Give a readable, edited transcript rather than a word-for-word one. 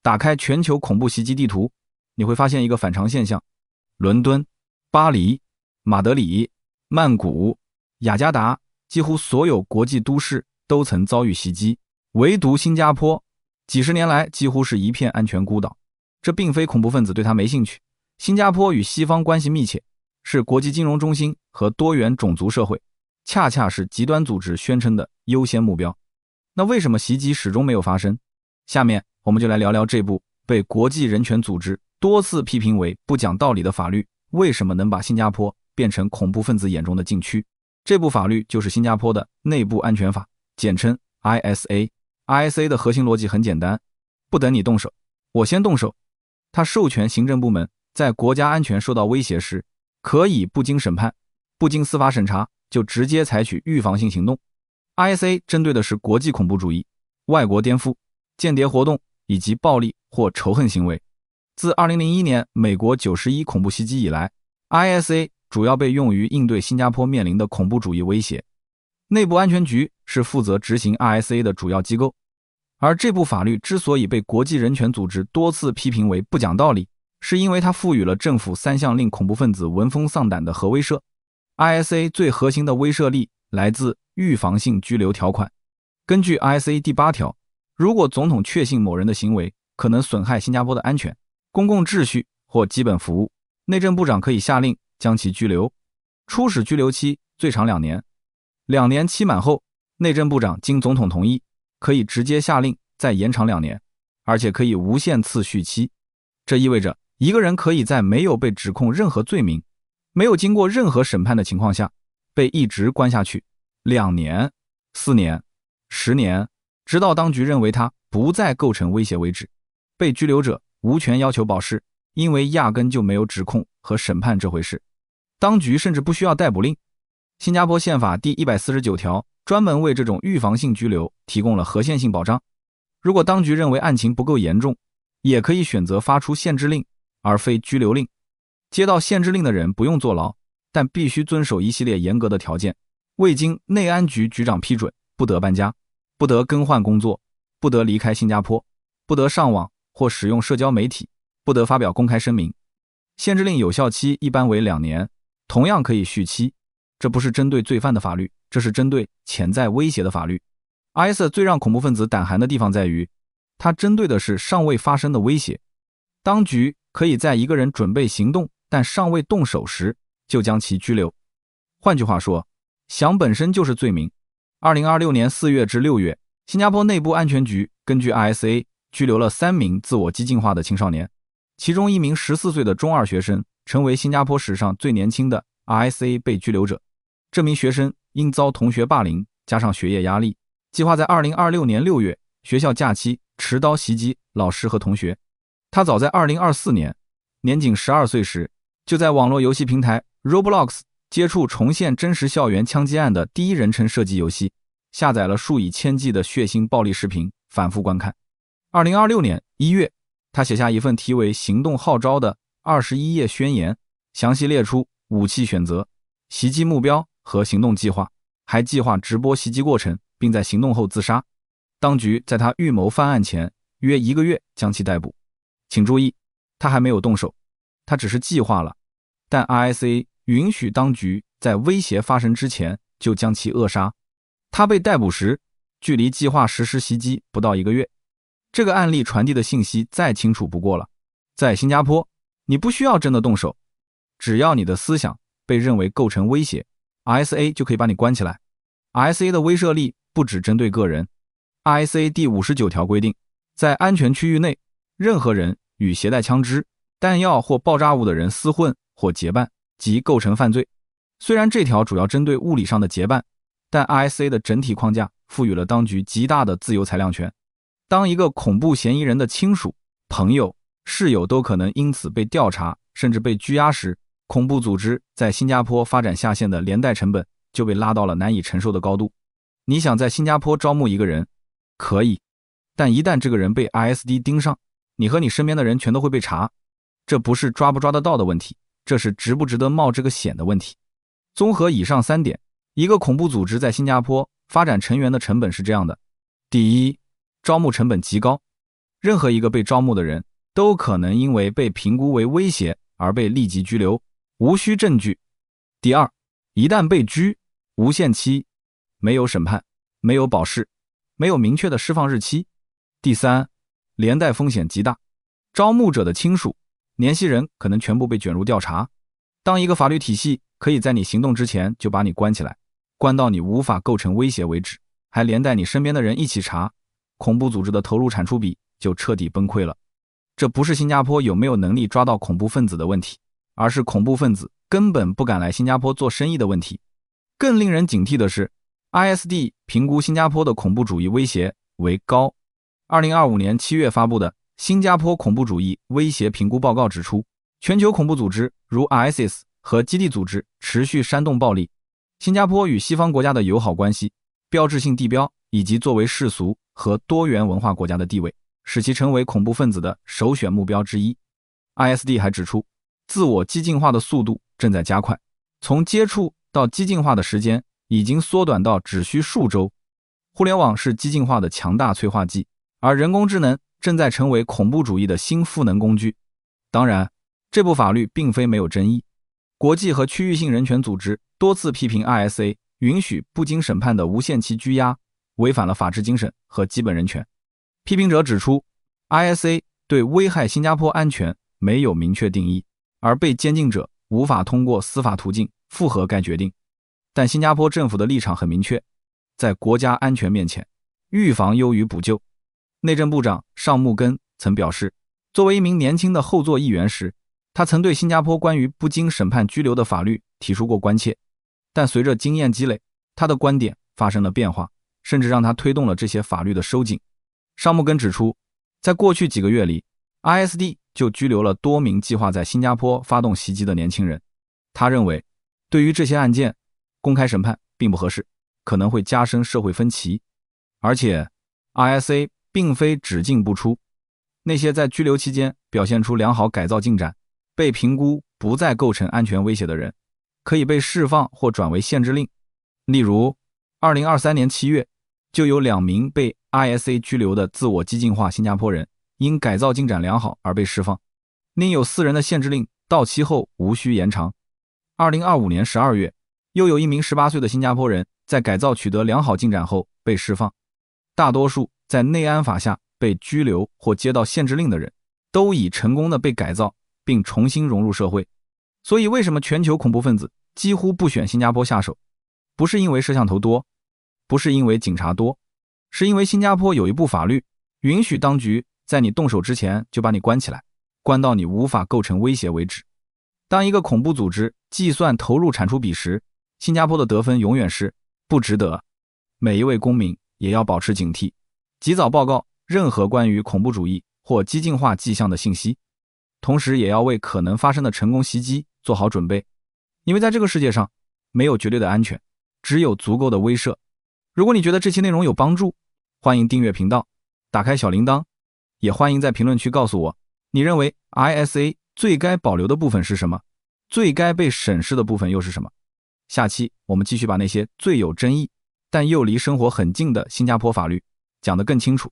打开全球恐怖袭击地图，你会发现一个反常现象：伦敦、巴黎、马德里、曼谷、雅加达，几乎所有国际都市都曾遭遇袭击，唯独新加坡几十年来几乎是一片安全孤岛。这并非恐怖分子对它没兴趣，新加坡与西方关系密切，是国际金融中心和多元种族社会，恰恰是极端组织宣称的优先目标。那为什么袭击始终没有发生？下面我们就来聊聊这部被国际人权组织多次批评为不讲道理的法律，为什么能把新加坡变成恐怖分子眼中的禁区。这部法律就是新加坡的内部安全法，简称 ISA。ISA 的核心逻辑很简单，不等你动手，我先动手。它授权行政部门在国家安全受到威胁时，可以不经审判、不经司法审查就直接采取预防性行动。ISA 针对的是国际恐怖主义、外国颠覆、间谍活动以及暴力或仇恨行为。自2001年美国9·11恐怖袭击以来， ISA 主要被用于应对新加坡面临的恐怖主义威胁。内部安全局是负责执行 ISA 的主要机构。而这部法律之所以被国际人权组织多次批评为不讲道理，是因为它赋予了政府3项令恐怖分子闻风丧胆的核威慑。ISA 最核心的威慑力来自预防性拘留条款。根据 ISA 第8条，如果总统确信某人的行为可能损害新加坡的安全、公共秩序或基本服务，内政部长可以下令将其拘留。初始拘留期最长2年，2年期满后，内政部长经总统同意，可以直接下令再延长2年，而且可以无限次续期。这意味着一个人可以在没有被指控任何罪名、没有经过任何审判的情况下，被一直关下去2年、4年、10年，直到当局认为他不再构成威胁为止。被拘留者无权要求保释，因为压根就没有指控和审判这回事。当局甚至不需要逮捕令。新加坡宪法第149条专门为这种预防性拘留提供了合宪性保障。如果当局认为案情不够严重，也可以选择发出限制令而非拘留令。接到限制令的人不用坐牢，但必须遵守一系列严格的条件，未经内安局局长批准不得搬家，不得更换工作，不得离开新加坡，不得上网或使用社交媒体，不得发表公开声明。限制令有效期一般为2年，同样可以续期。这不是针对罪犯的法律，这是针对潜在威胁的法律。ISA 最让恐怖分子胆寒的地方在于，它针对的是尚未发生的威胁。当局可以在一个人准备行动但尚未动手时就将其拘留。换句话说，想本身就是罪名。2026年4月至6月，新加坡内部安全局根据 ISA 拘留了3名自我激进化的青少年，其中1名14岁的中二学生成为新加坡史上最年轻的 ISA 被拘留者。这名学生因遭同学霸凌加上学业压力，计划在2026年6月学校假期持刀袭击老师和同学。他早在2024年年仅12岁时，就在网络游戏平台 Roblox 接触重现真实校园枪击案的第一人称射击游戏，下载了数以千计的血腥暴力视频，反复观看。2026年1月，他写下一份题为行动号召的21页宣言，详细列出武器选择、袭击目标和行动计划，还计划直播袭击过程，并在行动后自杀。当局在他预谋犯案前约1个月将其逮捕。请注意，他还没有动手，他只是计划了，但 ISA 允许当局在威胁发生之前就将其扼杀。他被逮捕时，距离计划实施袭击不到1个月。这个案例传递的信息再清楚不过了。在新加坡，你不需要真的动手，只要你的思想被认为构成威胁， ISA 就可以把你关起来。 ISA 的威慑力不只针对个人。 ISA 第59条规定，在安全区域内，任何人与携带枪支、弹药或爆炸物的人厮混或结伴即构成犯罪。虽然这条主要针对物理上的结伴，但 ISA 的整体框架赋予了当局极大的自由裁量权。当一个恐怖嫌疑人的亲属、朋友、室友都可能因此被调查甚至被拘押时，恐怖组织在新加坡发展下线的连带成本就被拉到了难以承受的高度。你想在新加坡招募一个人，可以，但一旦这个人被 ISD 盯上，你和你身边的人全都会被查。这不是抓不抓得到的问题，这是值不值得冒这个险的问题。综合以上3点，一个恐怖组织在新加坡发展成员的成本是这样的：第一，招募成本极高，任何一个被招募的人都可能因为被评估为威胁而被立即拘留，无需证据。第二，一旦被拘，无限期，没有审判，没有保释，没有明确的释放日期。第三，连带风险极大，招募者的亲属、联系人可能全部被卷入调查。当一个法律体系可以在你行动之前就把你关起来，关到你无法构成威胁为止，还连带你身边的人一起查，恐怖组织的投入产出比就彻底崩溃了。这不是新加坡有没有能力抓到恐怖分子的问题，而是恐怖分子根本不敢来新加坡做生意的问题。更令人警惕的是， ISD 评估新加坡的恐怖主义威胁为高。2025年7月发布的新加坡恐怖主义威胁评估报告指出，全球恐怖组织如 ISIS 和基地组织持续煽动暴力。新加坡与西方国家的友好关系、标志性地标以及作为世俗和多元文化国家的地位，使其成为恐怖分子的首选目标之一。ISD 还指出，自我激进化的速度正在加快，从接触到激进化的时间已经缩短到只需数周。互联网是激进化的强大催化剂，而人工智能正在成为恐怖主义的新赋能工具。当然，这部法律并非没有争议。国际和区域性人权组织多次批评 ISA 允许不经审判的无限期拘押，违反了法治精神和基本人权。批评者指出， ISA 对危害新加坡安全没有明确定义，而被监禁者无法通过司法途径复核该决定。但新加坡政府的立场很明确，在国家安全面前，预防优于补救。内政部长尚木根曾表示，作为一名年轻的后座议员时，他曾对新加坡关于不经审判拘留的法律提出过关切，但随着经验积累，他的观点发生了变化，甚至让他推动了这些法律的收紧。尚木根指出，在过去几个月里， ISD 就拘留了多名计划在新加坡发动袭击的年轻人。他认为，对于这些案件，公开审判并不合适，可能会加深社会分歧。而且 ISA 并非只进不出，那些在拘留期间表现出良好改造进展，被评估不再构成安全威胁的人，可以被释放或转为限制令。例如2023年7月，就有2名被 ISA 拘留的自我激进化新加坡人因改造进展良好而被释放，另有4人的限制令到期后无需延长。2025年12月，又有1名18岁的新加坡人在改造取得良好进展后被释放。大多数在内安法下被拘留或接到限制令的人，都已成功的被改造并重新融入社会。所以为什么全球恐怖分子几乎不选新加坡下手？不是因为摄像头多，不是因为警察多，是因为新加坡有一部法律，允许当局在你动手之前就把你关起来，关到你无法构成威胁为止。当一个恐怖组织计算投入产出比时，新加坡的得分永远是不值得。每一位公民也要保持警惕，及早报告任何关于恐怖主义或激进化迹象的信息，同时也要为可能发生的成功袭击做好准备。因为在这个世界上，没有绝对的安全，只有足够的威慑。如果你觉得这期内容有帮助，欢迎订阅频道，打开小铃铛，也欢迎在评论区告诉我，你认为 ISA 最该保留的部分是什么？最该被审视的部分又是什么？下期我们继续把那些最有争议但又离生活很近的新加坡法律讲得更清楚。